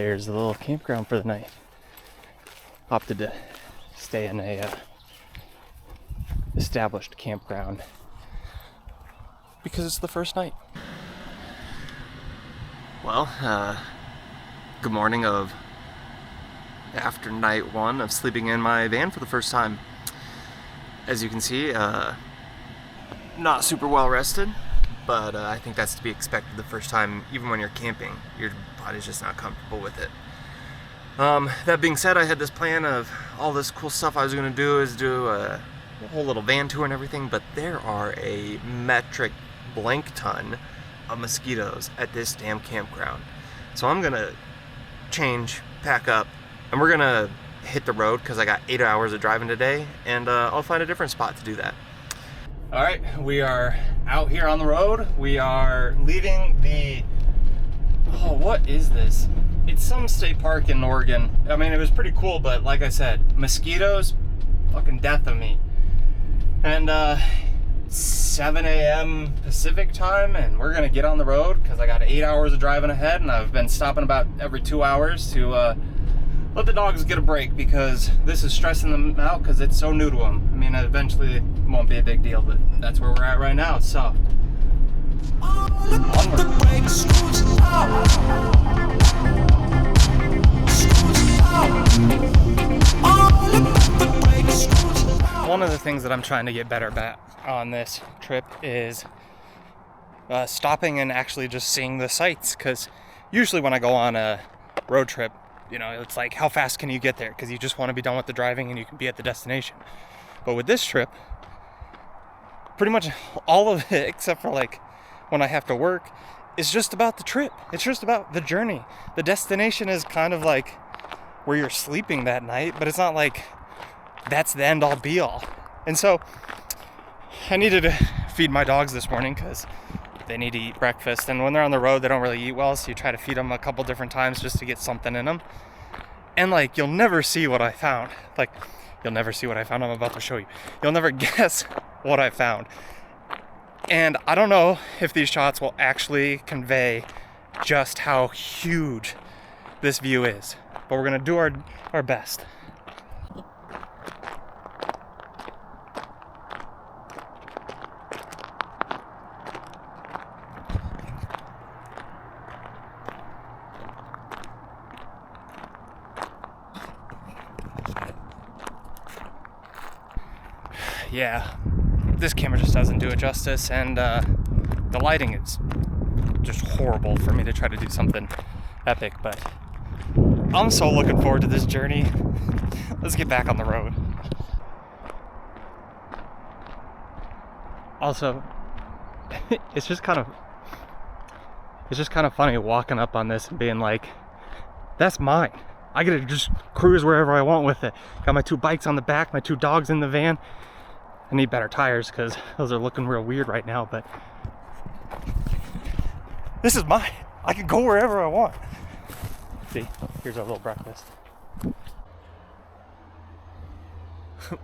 there's a little campground for the night. Opted to stay in a established campground because it's the first night. Well, good morning of after night one of sleeping in my van for the first time. As you can see, not super well rested, but I think that's to be expected the first time. Even when you're camping, your body's just not comfortable with it. That being said, I had this plan of all this cool stuff I was going to do is do a whole little van tour and everything, but there are a metric blank ton of mosquitoes at this damn campground. So I'm going to change, pack up, and we're going to hit the road because I got 8 hours of driving today, and I'll find a different spot to do that. All right, we are out here on the road. We are leaving the, oh, what is this? It's some state park in Oregon. I mean, it was pretty cool, but like I said, mosquitoes, fucking death of me. And 7 a.m. Pacific time, and we're gonna get on the road because I got 8 hours of driving ahead, and I've been stopping about every 2 hours to let the dogs get a break because this is stressing them out because it's so new to them. I mean, eventually it won't be a big deal, but that's where we're at right now, so. One of the things that I'm trying to get better at on this trip is stopping and actually just seeing the sights, because usually when I go on a road trip, you know, it's like, how fast can you get there? Because you just want to be done with the driving and you can be at the destination. But with this trip, pretty much all of it, except for like when I have to work, is just about the trip. It's just about the journey. The destination is kind of like where you're sleeping that night, but it's not like that's the end all be all. And so I needed to feed my dogs this morning because they need to eat breakfast, and when they're on the road they don't really eat well, so you try to feed them a couple different times just to get something in them. And like, you'll never see what I found. Like, you'll never see what I found. I'm about to show you. You'll never guess what I found. And I don't know if these shots will actually convey just how huge this view is, but we're gonna do our best. Yeah, this camera just doesn't do it justice, and the lighting is just horrible for me to try to do something epic, but I'm so looking forward to this journey. Let's get back on the road. Also, it's just kind of funny walking up on this and being like, that's mine. I get to just cruise wherever I want with it. Got my 2 bikes on the back, my 2 dogs in the van. I need better tires because those are looking real weird right now, but this is mine. I can go wherever I want. See, here's our little breakfast.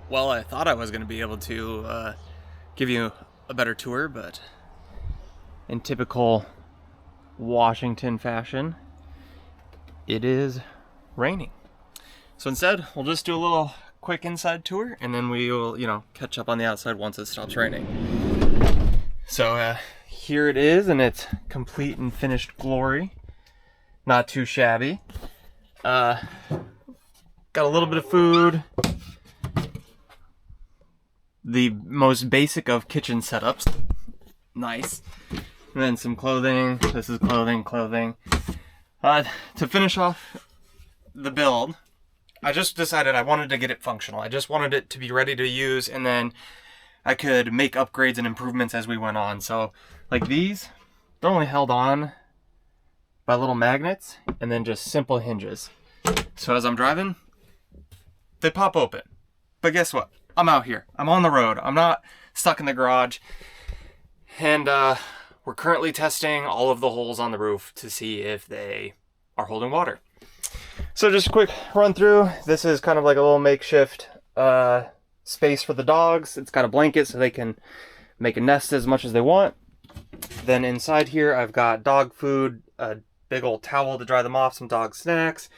Well, I thought I was going to be able to give you a better tour, but in typical Washington fashion, it is raining. So instead, we'll just do a little quick inside tour, and then we will, catch up on the outside once it stops raining. So here it is in its complete and finished glory. Not too shabby. Got a little bit of food. The most basic of kitchen setups. Nice. And then some clothing. This is clothing. To finish off the build, I just decided I wanted to get it functional. I just wanted it to be ready to use, and then I could make upgrades and improvements as we went on. So like these, they're only held on by little magnets and then just simple hinges. So as I'm driving, they pop open. But guess what? I'm out here. I'm on the road. I'm not stuck in the garage. And we're currently testing all of the holes on the roof to see if they are holding water. So just a quick run through. This is kind of like a little makeshift space for the dogs. It's got a blanket so they can make a nest as much as they want. Then inside here I've got dog food, a big old towel to dry them off, some dog snacks,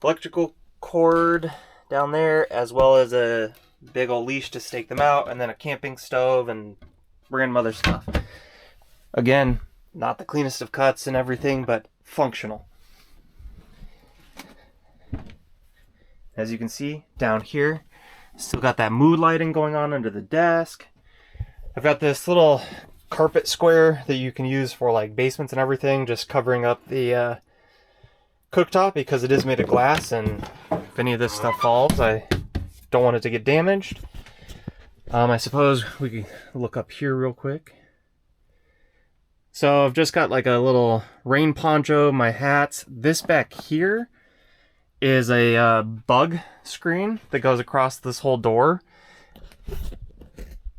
electrical cord down there, as well as a big old leash to stake them out, and then a camping stove and random other stuff. Again, not the cleanest of cuts and everything, but functional. As you can see down here, still got that mood lighting going on under the desk. I've got this little carpet square that you can use for like basements and everything, just covering up the cooktop because it is made of glass, and if any of this stuff falls, I don't want it to get damaged. I suppose we can look up here real quick. So I've just got like a little rain poncho, my hats. This back here is a bug screen that goes across this whole door.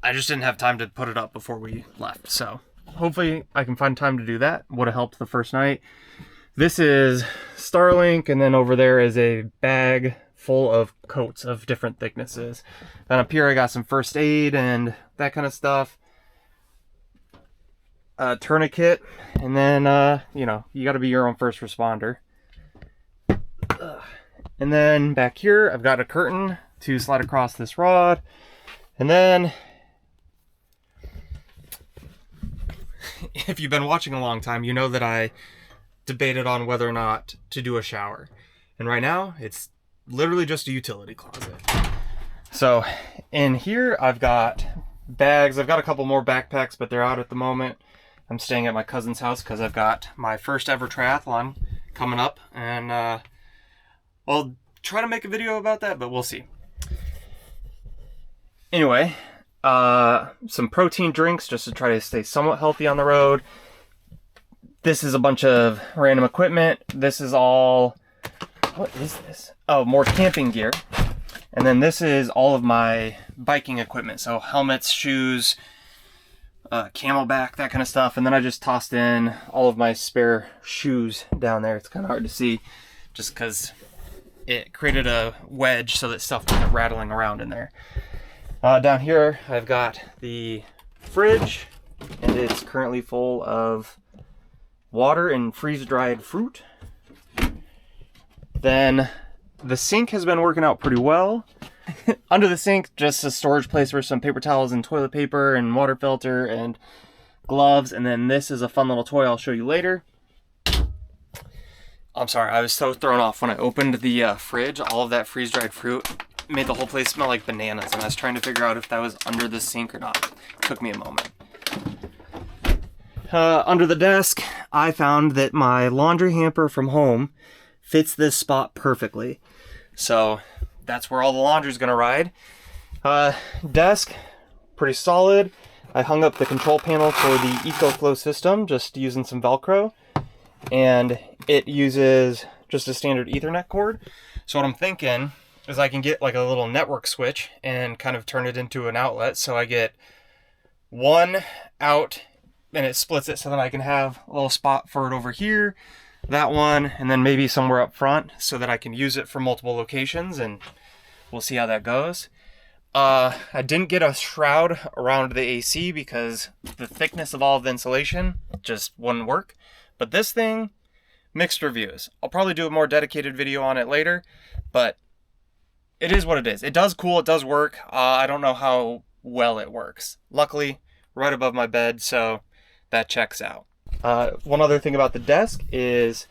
I just didn't have time to put it up before we left, so hopefully I can find time to do that. Would have helped the first night. This is Starlink, and then over there is a bag full of coats of different thicknesses. Then up here I got some first aid and that kind of stuff. A tourniquet, and then, you know, you gotta be your own first responder. And then back here I've got a curtain to slide across this rod, and then if you've been watching a long time, you know that I debated on whether or not to do a shower. And right now, it's literally just a utility closet. So in here, I've got bags. I've got a couple more backpacks, but they're out at the moment. I'm staying at my cousin's house because I've got my first ever triathlon coming up. And I'll try to make a video about that, but we'll see. Anyway, some protein drinks just to try to stay somewhat healthy on the road. This is a bunch of random equipment. This is all, what is this? Oh, more camping gear. And then this is all of my biking equipment. So helmets, shoes, camelback, that kind of stuff. And then I just tossed in all of my spare shoes down there. It's kind of hard to see just because it created a wedge so that stuff wasn't rattling around in there. Down here, I've got the fridge, and it's currently full of water and freeze-dried fruit. Then the sink has been working out pretty well. Under the sink, just a storage place for some paper towels and toilet paper and water filter and gloves. And then this is a fun little toy I'll show you later. I'm sorry, I was so thrown off when I opened the fridge. All of that freeze-dried fruit made the whole place smell like bananas, and I was trying to figure out if that was under the sink or not. It took me a moment. Under the desk, I found that my laundry hamper from home fits this spot perfectly. So that's where all the laundry's gonna ride. Desk, pretty solid. I hung up the control panel for the EcoFlow system, just using some Velcro. And it uses just a standard Ethernet cord. So what I'm thinking is I can get like a little network switch and kind of turn it into an outlet. So I get one out and it splits it so that I can have a little spot for it over here, that one, and then maybe somewhere up front so that I can use it for multiple locations, and we'll see how that goes. I didn't get a shroud around the AC because the thickness of all of the insulation just wouldn't work. But this thing, mixed reviews. I'll probably do a more dedicated video on it later, but it is what it is. It does cool, it does work. I don't know how well it works. Luckily, right above my bed, so that checks out. One other thing about the desk is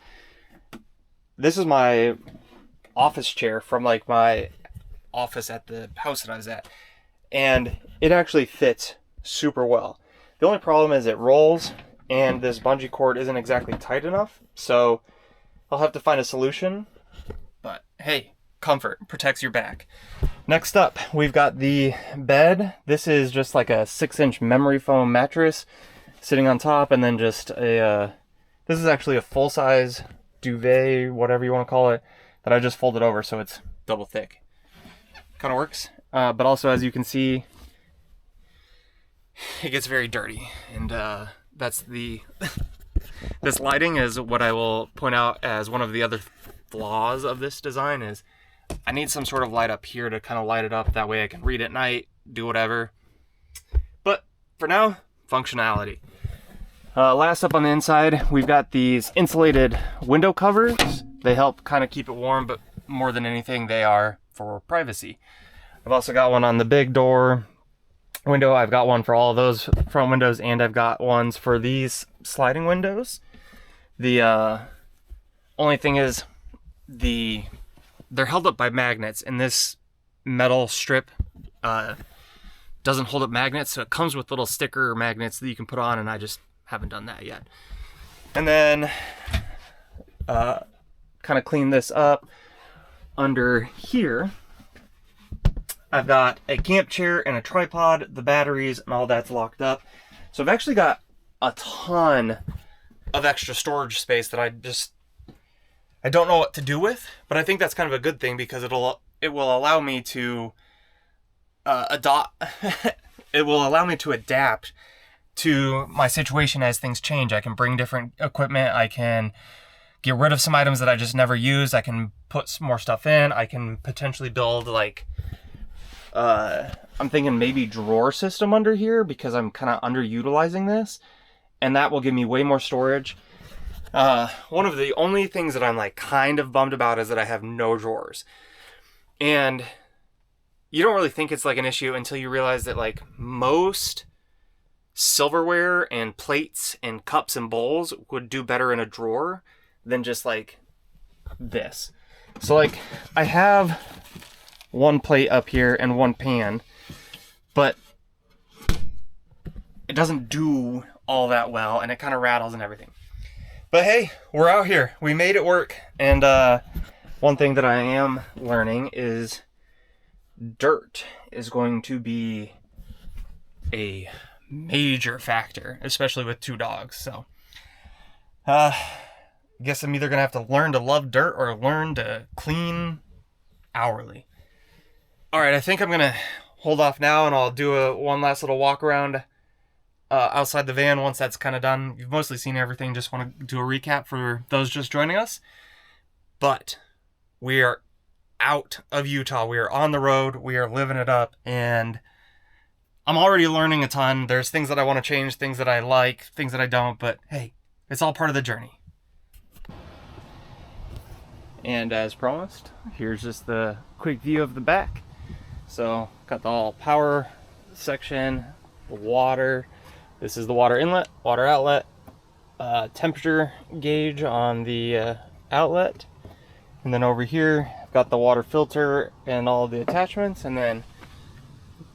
this is my office chair from like my office at the house that I was at, and it actually fits super well. The only problem is it rolls, and this bungee cord isn't exactly tight enough, so I'll have to find a solution. But hey, comfort protects your back. Next up, we've got the bed. This is just like a 6-inch memory foam mattress sitting on top, and then just a this is actually a full-size duvet, whatever you want to call it, that I just folded over so it's double thick. Kind of works, but also, as you can see, it gets very dirty, and that's the this lighting is what I will point out as one of the other flaws of this design. Is I need some sort of light up here to kind of light it up, that way I can read at night, do whatever. But for now, functionality. Last up on the inside, we've got these insulated window covers. They help kind of keep it warm, but more than anything, they are for privacy. I've also got one on the big door window. I've got one for all of those front windows, and I've got ones for these sliding windows. The only thing is they're held up by magnets, and this metal strip doesn't hold up magnets, so it comes with little sticker magnets that you can put on, and I just haven't done that yet. And then kind of clean this up. Under here, I've got a camp chair and a tripod, the batteries, and all that's locked up. So I've actually got a ton of extra storage space that I don't know what to do with, but I think that's kind of a good thing because it will allow me to it will allow me to adapt to my situation as things change. I can bring different equipment. I can get rid of some items that I just never use. I can put some more stuff in. I can potentially build like, I'm thinking maybe drawer system under here because I'm kind of underutilizing this, and that will give me way more storage. One of the only things that I'm like kind of bummed about is that I have no drawers. And you don't really think it's like an issue until you realize that like most silverware and plates and cups and bowls would do better in a drawer than just like this. So like I have one plate up here and one pan, but it doesn't do all that well, and it kind of rattles and everything. But hey, we're out here. We made it work. And one thing that I am learning is dirt is going to be a major factor, especially with 2 dogs. So I guess I'm either gonna have to learn to love dirt or learn to clean hourly. All right, I think I'm gonna hold off now, and I'll do one last little walk around outside the van once that's kind of done. You've mostly seen everything. Just want to do a recap for those just joining us. But we are out of Utah. We are on the road. We are living it up, and I'm already learning a ton. There's things that I want to change, things that I like, things that I don't, but hey, it's all part of the journey. And as promised, here's just the quick view of the back. So got the all power section, the water. This is the water inlet, water outlet, temperature gauge on the outlet. And then over here, I've got the water filter and all the attachments. And then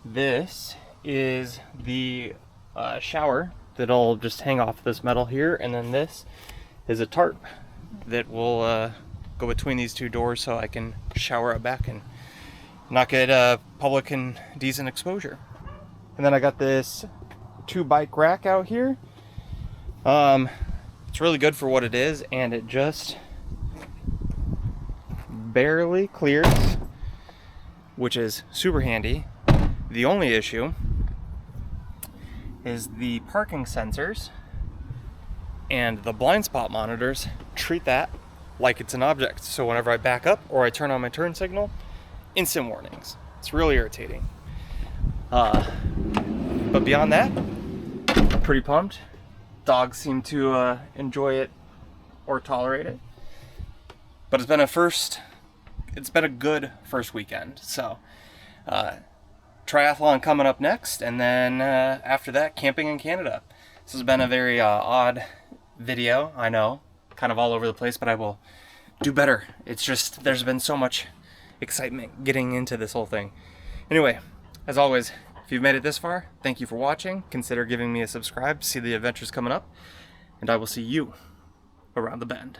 this is the shower that'll just hang off this metal here. And then this is a tarp that will go between these 2 doors so I can shower out back and not get public and decent exposure. And then I got this 2 bike rack out here. It's really good for what it is, and it just barely clears, which is super handy. The only issue is the parking sensors and the blind spot monitors treat that like it's an object. So whenever I back up or I turn on my turn signal, instant warnings. It's really irritating. But beyond that, pretty pumped. Dogs seem to enjoy it or tolerate it. But it's been a good first weekend. So triathlon coming up next, and then after that, camping in Canada. This has been a very odd video, I know, kind of all over the place, but I will do better. It's just there's been so much excitement getting into this whole thing. Anyway, as always, if you've made it this far, thank you for watching. Consider giving me a subscribe to see the adventures coming up, and I will see you around the bend.